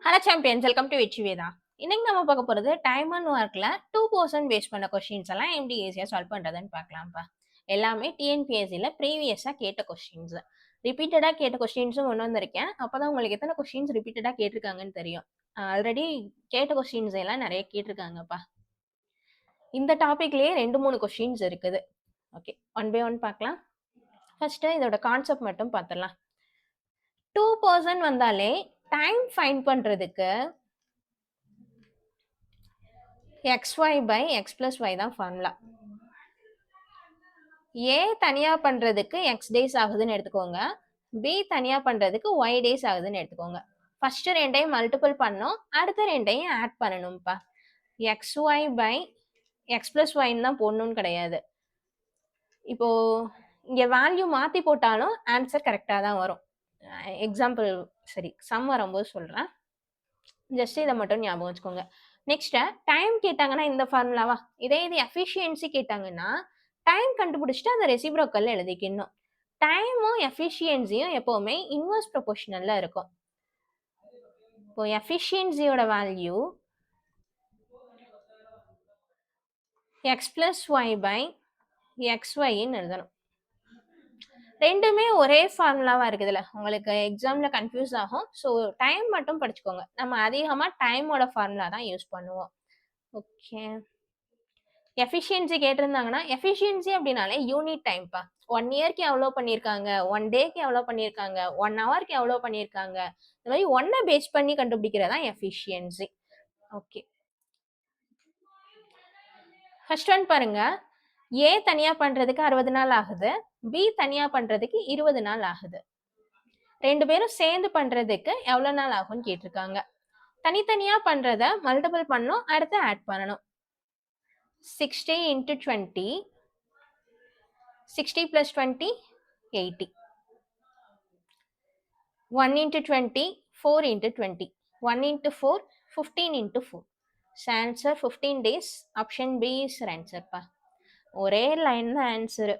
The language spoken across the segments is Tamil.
ஹலோ சாம்பியன்ஸ், வெல்கம் டு வெற்றி வேதா. இன்னைக்கு நம்ம பார்க்க போகிறது டைம் அண்ட் ஒர்க்கில் 2% வேஸ்ட் பண்ண கொஸ்டின்ஸ் எல்லாம் எப்படி ஈஸியாக சால்வ் பண்ணுறதுன்னு பார்க்கலாம்ப்பா. எல்லாமே டிஎன்பிஎஸ்சியில் ப்ரீவியஸாக கேட்ட கொஸ்டின்ஸ், ரிப்பீட்டடாக கேட்ட கொஸ்டின்ஸும் கொண்டு வந்திருக்கேன். அப்போ தான் உங்களுக்கு எத்தனை கொஸ்டின்ஸ் ரிப்பீட்டடாக கேட்டிருக்காங்கன்னு தெரியும். ஆல்ரெடி கேட்ட கொஸ்டின்ஸ் எல்லாம் நிறைய கேட்டிருக்காங்கப்பா. இந்த டாப்பிக்லேயே 2-3 கொஸ்டின்ஸ் இருக்குது. ஓகே, ஒன் பை ஒன் பார்க்கலாம். ஃபர்ஸ்ட்டு இதோட கான்செப்ட் மட்டும் பார்த்துடலாம். 2% வந்தாலே டைம் ஃபைண்ட் பண்ணுறதுக்கு xy by x plus y தான் ஃபார்முலா. a தனியா பண்றதுக்கு x டேஸ் ஆகுதுன்னு எடுத்துக்கோங்க, b தனியா பண்றதுக்கு y டேஸ் ஆகுதுன்னு எடுத்துக்கோங்க. ஃபர்ஸ்ட் ரெண்டையும் மல்டிபிள் பண்ணோம், அடுத்த ரெண்டையும் add பண்ணணும்ப்பா. xy by x plus y தான் போடணும்னு கிடையாது. இப்போ இங்க வேல்யூ மாத்தி போட்டாலும் ஆன்சர் கரெக்டா தான் வரும். எக்ஸாம்பிள் சம் வரும்போது சொல்றேன். ஜஸ்ட் இதை மட்டும் ஞாபகம் வச்சுக்கோங்க. நெக்ஸ்ட் டைம் கேட்டாங்கன்னா இந்த ஃபார்முலாவா, இதே இது எஃபிஷியன்சி கேட்டாங்கன்னா டைம் கண்டுபிடிச்சிட்டு அந்த ரெசிப்ரோக்கல்ல எழுதிக்கணும். டைமும் எஃபிஷியன்சியும் எப்பவுமே இன்வெர்ஸ் ப்ரொபோர்ஷனல்ல இருக்கும். இப்போ எஃபிஷியன்சியோட value X plus Y by எக்ஸ்ஒய்ன்னு எழுதணும். ரெண்டுமே ஒரே ஃபார்முலாவா இருக்குதுல்ல, உங்களுக்கு எக்ஸாம்ல கன்ஃபியூஸ் ஆகும். ஸோ டைம் மட்டும் படிச்சுக்கோங்க. நம்ம அதிகமாக டைமோட ஃபார்முலா தான் யூஸ் பண்ணுவோம். ஓகே, எஃபிஷியன்சி கேட்டிருந்தாங்கன்னா எஃபிஷியன்சி அப்படின்னாலே யூனிட் டைம்ப்பா. 1 இயர்க்கு எவ்வளோ பண்ணியிருக்காங்க, 1 டேக்கு எவ்வளோ பண்ணியிருக்காங்க, 1 ஹவருக்கு எவ்வளோ பண்ணியிருக்காங்க, இந்த மாதிரி 1 பேஸ் பண்ணி கண்டுபிடிக்கிறதா எஃபிஷியன்சி. ஓகே, ஃபர்ஸ்ட் ஒன் பாருங்க. ஏ தனியா பண்றதுக்கு 60 நாள் ஆகுது, பி தனியா பண்றதுக்கு 20 நாள் ஆகுது. ரெண்டு பேரும் சேர்ந்து பண்றதுக்கு எவ்வளவு நாள் ஆகும்னு கேட்டிருக்காங்க. தனித்தனியா பண்றத மல்டிபிள் பண்ணணும், அடுத்து ஆட் பண்ணணும். 60 into 20, 60 plus 20, 80. 1 into 20, 4 into 20. 1 into 4, 15 into 4. So answer 15 days. Option B is answer பா. ஒரே லைன் தான் ஆன்சர்.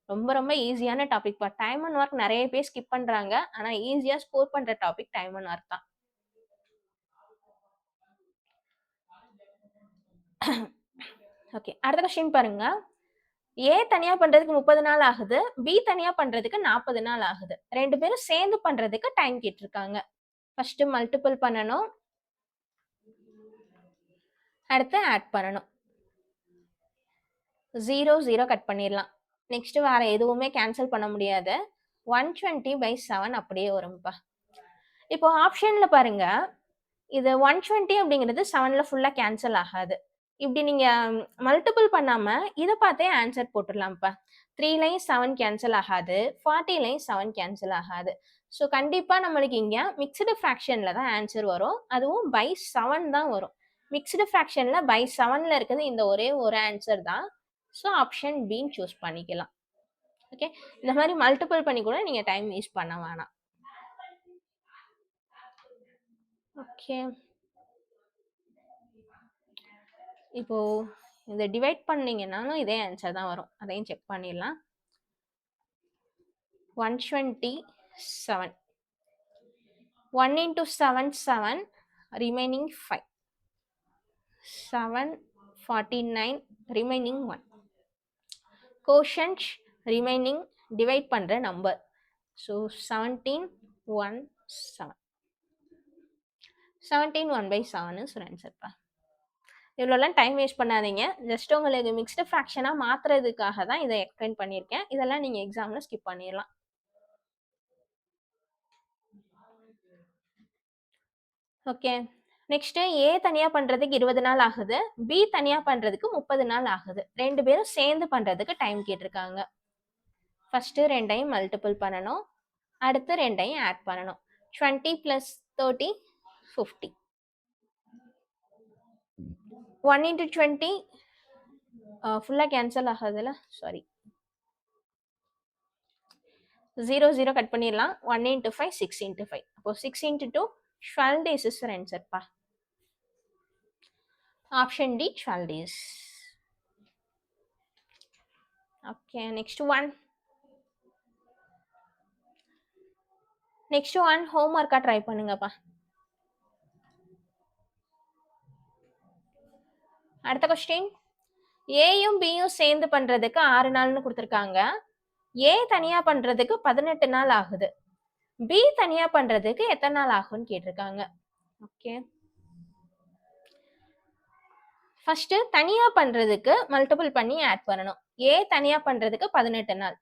ரொம்ப ரொம்ப ஈஸியான டாபிக் பா. டைம் அண்ட் ஒர்க் நிறைய பேர் ஸ்கிப் பண்றாங்க, ஆனா ஈஸியா ஸ்கோர் பண்ற டாபிக் டைம் அண்ட் ஒர்க் தான். ஓகே, அடுத்த கொஸ்டின் பாருங்க. ஏ தனியா பண்றதுக்கு 30 நாள் ஆகுது, பி தனியா பண்றதுக்கு 40 நாள் ஆகுது. ரெண்டு பேரும் சேர்ந்து பண்றதுக்கு டைம் கேட்டிருக்காங்க. ஃபர்ஸ்ட் மல்டிபிள் பண்ணணும், அடுத்து ஆட் பண்ணணும். 0 0 கட் பண்ணிடலாம். நெக்ஸ்ட் வேற எதுவுமே கேன்சல் பண்ண முடியாது. 120/7 அப்படியே வரும்பா. இப்போ ஆப்ஷன்ல பாருங்க, இது 120 அப்படிங்கிறது 7ல ஃபுல்லா கேன்சல் ஆகாது. இப்படி நீங்க மல்டிபிள் பண்ணாம இதை பார்த்தே ஆன்சர் போட்டுடலாம்ப்பா. 3லையும் 7 கேன்சல் ஆகாது, 40லையும் 7 கேன்சல் ஆகாது. ஸோ கண்டிப்பா நம்மளுக்கு இங்க மிக்சடு ஃப்ராக்ஷன்ல தான் ஆன்சர் வரும், அதுவும் பை 7 தான் வரும். மிக்சடு ஃப்ராக்ஷன்ல பை 7ல இருக்குது இந்த ஒரே ஒரு ஆன்சர் தான். ஸோ ஆப்ஷன் பின்னு சூஸ் பண்ணிக்கலாம். ஓகே, இந்த மாதிரி மல்டிபிள் பண்ணி கூட நீங்க டைம் வேஸ்ட் பண்ண வேணாம். ஓகே, இப்போ இதை டிவைட் பண்ணீங்கன்னாலும் இதே ஆன்சர் தான் வரும், அதையும் செக் பண்ணிடலாம். 127, 1 into 7 7, remaining 5, 7 49, remaining 1. Quotient remaining divide பண்ற number, so 17 1 7, 17 1/7 is answer பா. இவ்வளோலாம் டைம் வேஸ்ட் பண்ணாதீங்க, ஜஸ்ட் உங்களுக்கு மிக்ஸ்டு ஃப்ராக்ஷனாக மாற்றுறதுக்காக தான் இதை எக்ஸ்பிளைன் பண்ணியிருக்கேன். இதெல்லாம் நீங்கள் எக்ஸாமில் ஸ்கிப் பண்ணிடலாம். ஓகே, நெக்ஸ்ட் ஏ தனியாக பண்ணுறதுக்கு 20 நாள் ஆகுது, பி தனியாக பண்ணுறதுக்கு 30 நாள் ஆகுது. ரெண்டு பேரும் சேர்ந்து பண்ணுறதுக்கு டைம் கேட்டிருக்காங்க. ஃபர்ஸ்ட் ரெண்டையும் மல்டிபிள் பண்ணணும், அடுத்து ரெண்டையும் ஆட் பண்ணணும். 20 + 30, 50. 1 into 20 ஃபுல்லாக கேன்சல் ஆகாதுல்ல, சாரி, 0 0 கட் பண்ணிடலாம். 1 into 5, 6 into 5. அப்போ 6 into 2, 12 days is answer பா. Option D 12 days. Okay, next one ஹோம்ஒர்க்காக ட்ரை பண்ணுங்கப்பா. அடுத்த கொஸ்டின், ஏயும் பியும் சேர்ந்து பண்றதுக்கு 6 நாள்னு கொடுத்துருக்காங்க. ஏ தனியா பண்றதுக்கு 18 நாள் ஆகுது. பி தனியா பண்றதுக்கு எத்தனை நாள் ஆகும்னு கேட்டிருக்காங்க. ஓகே, ஃபர்ஸ்ட் தனியா பண்றதுக்கு மல்டிபிள் பண்ணி ஆட் பண்ணணும். ஏ தனியா பண்றதுக்கு 18 நாள்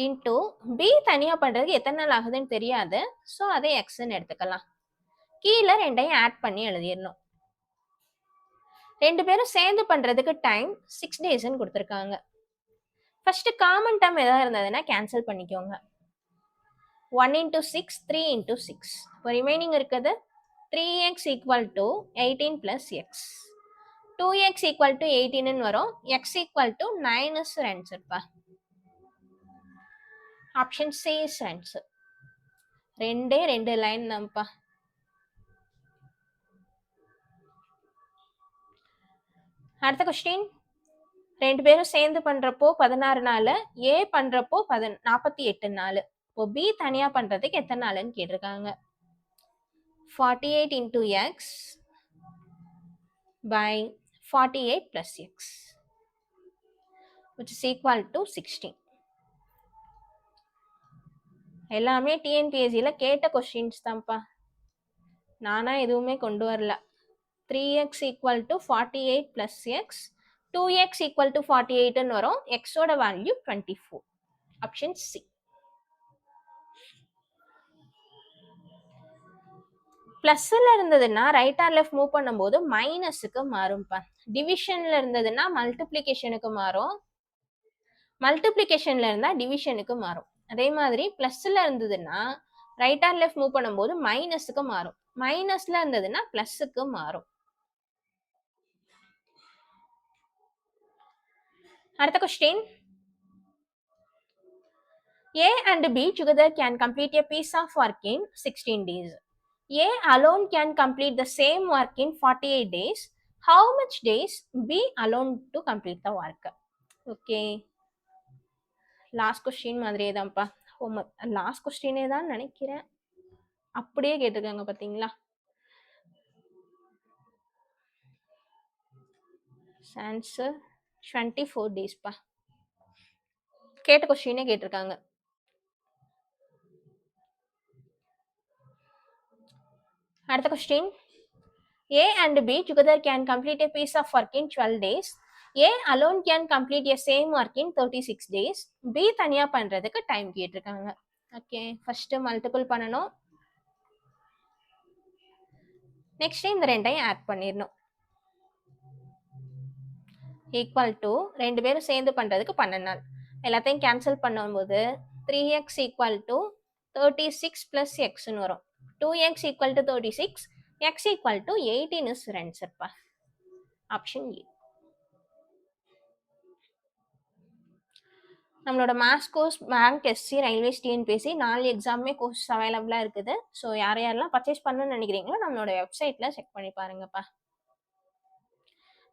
இன்டூ பி தனியா பண்றதுக்கு எத்தனை நாள் ஆகுதுன்னு தெரியாது. ஸோ அதை எக்ஸ்ன்னு எடுத்துக்கலாம். கீழே ரெண்டையும் ஆட் பண்ணி எழுதிடணும். ரெண்டு பேரும் சேர்ந்து பண்றதுக்கு டைம் 6 டேஸ்ன்னு கொடுத்துருக்காங்க. ஃபர்ஸ்ட் காமன் டேர்ம் ஏதாவது இருந்ததுன்னா கேன்சல் பண்ணிக்கோங்க. 1 into 6, 3 into 6. இப்போ ரிமைனிங் இருக்குது 3x equal to 18 plus x. 2x equal to 18 வரும். x equal to 9 is answer பா. Option C is answer. ரெண்டு லைன் தான்ப்பா. அடுத்த கொஸ்டின், ரெண்டு பேரும் சேர்ந்து பண்றப்போ 16 நாள், ஏ பண்றப்போ 48 நாள். இப்போ பி தனியா பண்றதுக்கு எத்தனை நாள்னு கேட்டிருக்காங்க. 48 into x by 48 plus x which is equal to 16. எல்லாமே டிஎன்பிஎஸ்சியில் கேட்ட கொஸ்டின்ஸ் தான்ப்பா, நானா எதுவுமே கொண்டு வரல. 3x equal to 48 plus x, 2x equal to 48 வரும். எக்ஸோட வேல்யூ 24. Option C. பிளஸ்ல இருந்ததுன்னா ரைட் ஆர் லெஃப்ட் மூவ் பண்ணும்போது மைனஸுக்கு மாறும்ப்பா. டிவிஷன்ல இருந்ததுன்னா மல்டிப்ளிகேஷனுக்கு மாறும், மல்டிப்ளிகேஷன்ல இருந்தா டிவிஷனுக்கு மாறும். அதே மாதிரி பிளஸ்ல இருந்ததுன்னா ரைட் ஆர் லெஃப்ட் மூவ் பண்ணும்போது மைனஸுக்கு மாறும், மைனஸ்ல இருந்ததுன்னா பிளஸுக்கு மாறும். அடுத்த question, A and B together can complete a piece of work in 16 days. A alone can complete the same work in 48 days. How much days B alone to complete the work? Okay. Last question மாதிரியே தான்ப்பா. லாஸ்ட் கொஸ்டினே தான் நினைக்கிறேன். அப்படியே கேட்டிருக்காங்க பார்த்தீங்களா. ஆன்சர் 24 டேஸ்ப்பா. கேட்ட கொஸ்டினே கேட்டிருக்காங்க. அடுத்த question, A and B together can complete a piece of work in 12 days. A alone can complete a same work in 36 days. B தனியா பண்றதுக்கு டைம் கேட்டிருக்காங்க. ஓகே, ஃபர்ஸ்ட் மல்டிபிள் பண்ணணும். நெக்ஸ்ட் இந்த ரெண்டையும் ஆட் பண்ணிடணும். ஈக்குவல் டு ரெண்டு பேரும் சேர்ந்து பண்றதுக்கு 12 நாள். எல்லாத்தையும் கேன்சல் பண்ணும்போது 3x ஈக்குவல் டு 36 plus xன்னு வரும். 2x equal to 36, x equal to 18 is ஆன்சர்ப்பா. Option A. நம்மளோட maths course, bank, SC, railways, TNPSC 4 எக்ஸாமே கோர்ஸ் அவைலபிளாக இருக்குது. ஸோ யாரெல்லாம் பர்ச்சேஸ் பண்ணணும்னு நினைக்கிறீங்களோ நம்மளோட வெப்சைட்டில் செக் பண்ணி பாருங்கப்பா.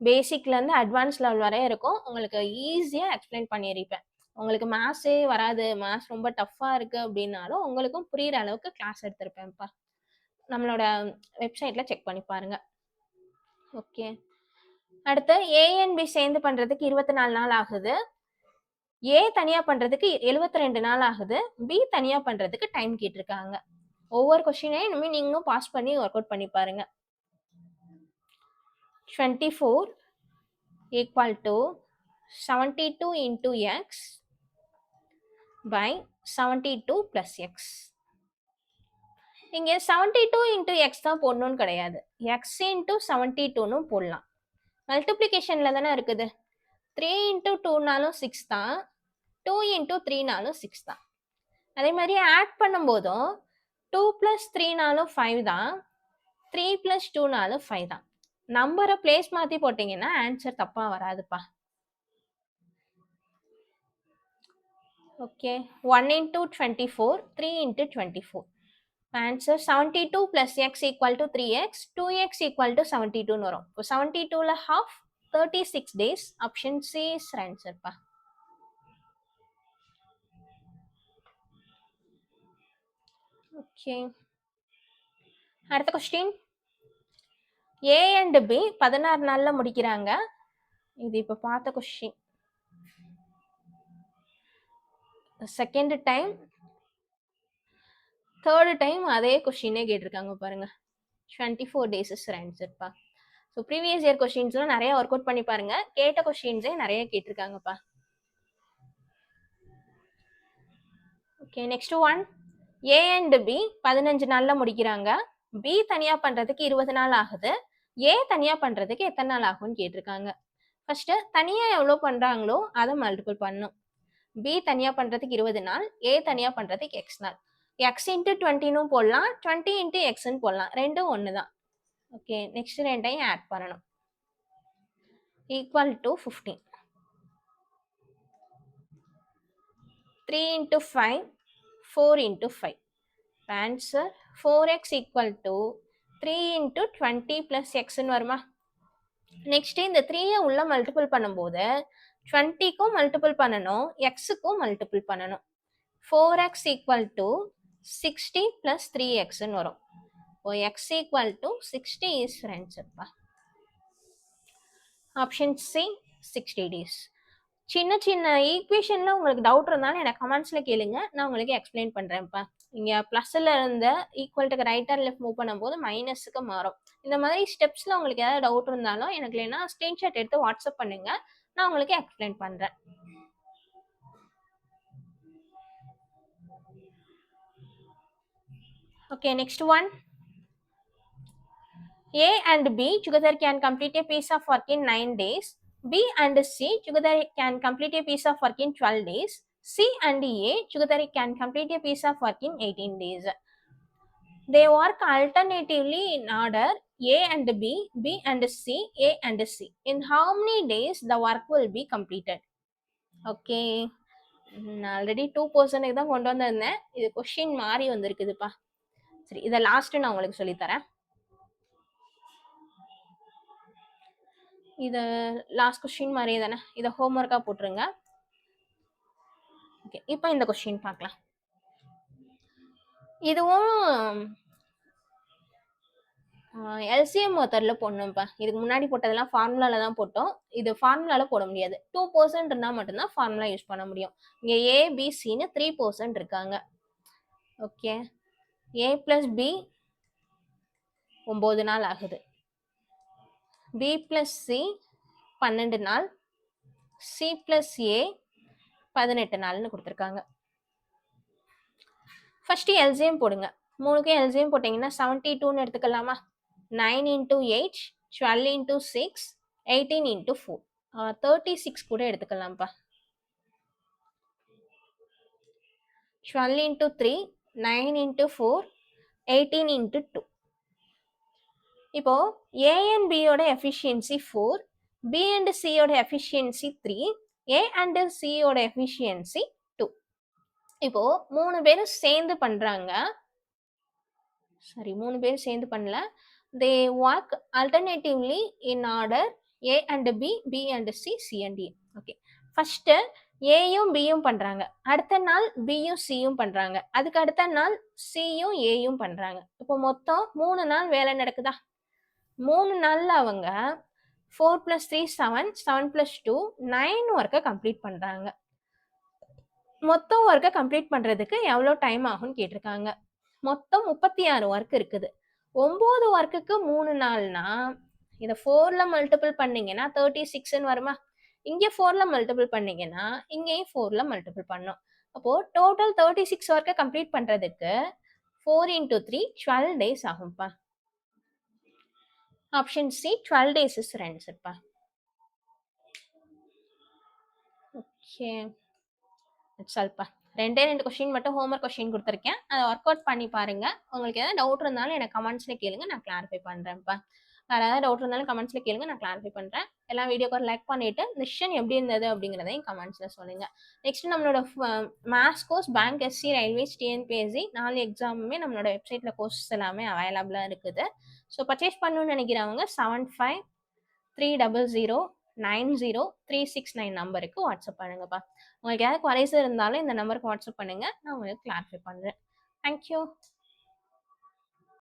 பேசிக்லேருந்து அட்வான்ஸ் லெவல் வரையும் இருக்கும். உங்களுக்கு ஈஸியாக எக்ஸ்பிளைன் பண்ணியிருப்பேன். உங்களுக்கு மேத்ஸே வராது, மேத்ஸ் ரொம்ப டஃப்பாக இருக்குது அப்படின்னாலும் உங்களுக்கும் புரிகிற அளவுக்கு கிளாஸ் எடுத்திருப்பேன்ப்பா. நம்மளோட வெப்சைட்டில் செக் பண்ணி பாருங்க. ஓகே, அடுத்து ஏஎன்பி சேர்ந்து பண்ணுறதுக்கு 24 நாள் ஆகுது. ஏ தனியா பண்றதுக்கு 72 நாள் ஆகுது. பி தனியா பண்றதுக்கு டைம் கேட்டிருக்காங்க. ஒவ்வொரு கொஸ்டினையும் இனிமேல் நீங்களும் பாஸ் பண்ணி ஒர்க் அவுட் பண்ணி பாருங்க. 24 equal to 72 into x by 72 plus x. இங்க 72 into x தான் போடணும்னு கிடையாது, x into 72ன்னு போடலாம். மல்டிப்ளிகேஷன்ல தானே இருக்குது. 3 into 2நாலும் 6 தான், 2 into 3நாலும் 6 தான். அதே மாதிரி ஆட் பண்ணும்போதும் 2 plus 3நாலும் 5 தான், 3 plus 2நாலும் 5 தான். நம்பரை பிளேஸ் மாற்றி போட்டிங்கன்னா ஆன்சர் தப்பாக வராதுப்பா. Okay, 1 into 24, 3 into 24. Answer 72 plus x equal to 3x, 2x equal to 72ன்னு வரும். இப்போ 72ல half 36 days. Option C is ஆன்சர்ப்பா. ஓகே, அடுத்த கொஸ்டின், ஏ அண்ட் பி 16 நாள்ல முடிக்கிறாங்க. இது இப்ப பார்த்த question. Second time, third time அதே கொஸ்டினே கேட்டிருக்காங்க பாருங்க. 24 days is ஆன்சர்ப்பா. ஸோ ப்ரீவியஸ் இயர் கொஸ்டின்ஸ்லாம் நிறைய ஒர்க் அவுட் பண்ணி பாருங்க. கேட்ட கொஸ்டின்ஸே நிறைய கேட்டிருக்காங்கப்பா. Okay, next one. A and B 15 நாள்ல முடிக்கிறாங்க. பி தனியா பண்றதுக்கு 20 நாள் ஆகுது. ஏ தனியா பண்றதுக்கு எத்தனை நாள் ஆகும்னு கேட்டிருக்காங்க. ஃபர்ஸ்ட் தனியா எவ்வளோ பண்றாங்களோ அதை மல்டிபிள் பண்ணும். பி தனியா பண்றதுக்கு 20 நாள், ஏ தனியா பண்றதுக்கு எக்ஸ் நாள். எக்ஸ் இன்ட்டு 20னும் போடலாம், 20 இன்ட்டு எக்ஸ்ன்னு போடலாம், ரெண்டும் ஒன்று தான். ஓகே, நெக்ஸ்ட் ரெண்டையும் ஆட் பண்ணணும். Equal to 15. 3 into 5, 4 into 5. Answer 4x equal to 3 into 20 plus x வருமா? நெக்ஸ்ட் இந்த 3 உள்ள மல்டிபிள் பண்ணும்போது 20க்கும் மல்டிபிள் பண்ணணும், எக்ஸுக்கும் மல்டிபிள் பண்ணணும். 4x equal to 60 plus 3x வரும். x equal to 60 is answer. Option C 60 days. சின்ன சின்ன ஈக்குவேஷன்ல உங்களுக்கு டவுட் இருந்தாலும் எனக்கு கமெண்ட்ஸ்ல கேளுங்க, நான் உங்களுக்கு எக்ஸ்பிளைன் பண்றேன்ப்பா. இங்க பிளஸ்ல இருந்த ஈக்குவல்ட்டுக்கு ரைட் அண்ட் லெஃப்ட் மூவ் பண்ணும்போது மைனஸுக்கு மாறும். இந்த மாதிரி ஸ்டெப்ஸ்ல உங்களுக்கு ஏதாவது டவுட் இருந்தாலும் எனக்கு இல்லைன்னா ஸ்கிரீன்ஷாட் எடுத்து வாட்ஸ்அப் பண்ணுங்க, நான் உங்களுக்கு எக்ஸ்பிளைன் பண்றேன். Okay, next one. A and B together can complete a piece of work in 9 days. B and C together can complete a piece of work in 12 days. C and A together can complete a piece of work in 18 days. They work alternatively in order A and B, B and C, A and C. In how many days the work will be completed? Okay. நான் ஆல்ரெடி 2% தான் கொண்டு வந்திருந்தேன். இது கொஸ்டின் மாறி வந்திருக்குதுப்பா. சரி, இதை லாஸ்ட் நான் உங்களுக்கு சொல்லித்தரேன். இது லாஸ்ட் கொஸ்டின் மாதிரியே தானே, இதை ஹோம்ஒர்க்காக போட்டுருங்க. ஓகே, இப்போ இந்த கொஸ்டின் பார்க்கலாம். இதுவும் எல்சிஎம் மெத்தடில் போடணும்ப்பா. இதுக்கு முன்னாடி போட்டதெல்லாம் ஃபார்முலால தான் போட்டோம். இது ஃபார்முலால போட முடியாது. 2% இருந்தால் மட்டும்தான் ஃபார்முலா யூஸ் பண்ண முடியும். இங்கே ஏபிசின்னு 3% இருக்காங்க. ஓகே, ஏ பிளஸ் பி 9 நாள் ஆகுது. பி பிளஸ் சி 12 நாள், சி பிளஸ் ஏ 18 நாள்னு கொடுத்துருக்காங்க. ஃபர்ஸ்ட் எல்சிஎம் போடுங்க. 3க்கும் எல்சிஎம் போட்டிங்கன்னா 72ன்னு எடுத்துக்கலாமா? 9 into 8, 12 into 6, 18 into 4, 36 கூட எடுத்துக்கலாம்ப்பா. 12 into 3, 9 into 4, 18 into 2. இப்போ A and B யோட எஃபிஷியன்சி 4, B and C யோட எஃபிஷியன்சி 3, A and C யோட எஃபிஷியன்சி 2. இப்போ 3 பேரும் சேர்ந்து பண்றாங்க. சரி, 3 பேரும் சேர்ந்து பண்ணல. They work alternatively in order A and B, B and C, C and A. Okay, first ஏயும் பியும் பண்றாங்க, அடுத்த நாள் பியும் சியும் பண்றாங்க, அதுக்கு அடுத்த நாள் சியும் ஏயும் பண்றாங்க. இப்போ மொத்தம் 3 நாள் வேலை நடக்குதா? 3 நாள்ல அவங்க 4 + 3 7, 7 + 2 9 ஒர்க்கை கம்ப்ளீட் பண்றாங்க. மொத்தம் ஒர்க்கை கம்ப்ளீட் பண்றதுக்கு எவ்வளோ டைம் ஆகும்னு கேட்டிருக்காங்க. மொத்தம் 36 ஒர்க் இருக்குது. 9 ஒர்க்குக்கு 3 நாள்னா இதை 4ல மல்டிபிள் பண்ணீங்கன்னா 36ன்னு வருமா? இங்கே 4ல மல்டிபிள் பண்ணீங்கன்னா இங்கேயும் 4ல மல்டிபிள் பண்ணோம். அப்போ டோட்டல் 36 ஒர்க்கை கம்ப்ளீட் பண்றதுக்கு 4 into 3 12 days ஆகும்ப்பா. ஆப்ஷன் சி 12 days இஸ் ஆன்சர்ப்பா. ஓகே, சால்ப்பா. 2 கொஸ்டின் மட்டும் ஹோம்ஒர்க் கொஸ்டின் கொடுத்துருக்கேன், அதை ஒர்க் அவுட் பண்ணி பாருங்க. உங்களுக்கு ஏதாவது டவுட் இருந்தாலும் எனக்கு கமெண்ட்ஸ்ல கேளுங்க, நான் கிளாரிஃபை பண்றேன்ப்பா. வேறு ஏதாவது டவுட் இருந்தாலும் கமெண்ட்ஸ்ல கேளுங்க, நான் கிளாரிஃபை பண்றேன். எல்லா வீடியோக்கு ஒரு லைக் பண்ணிட்டு மிஷன் எப்படி இருந்தது அப்படிங்கிறதையும் கமெண்ட்ஸ்ல சொல்லுங்க. நெக்ஸ்ட் நம்மளோட maths course, bank, SC, railways, TNPSC 4 எக்ஸாமுமே நம்மளோட வெப்சைட்ல கோர்சஸ் எல்லாமே அவைலபிளா இருக்குது. ஸோ பர்ச்சேஸ் பண்ணணும்னு நினைக்கிறவங்க 7530903669 நம்பருக்கு வாட்ஸ்அப் பண்ணுங்கப்பா. உங்களுக்கு ஏதாவது குறைஸ் இருந்தாலும் இந்த நம்பருக்கு வாட்ஸ்அப் பண்ணுங்க, நான் உங்களுக்கு கிளாரிஃபை பண்றேன். தேங்க்யூ.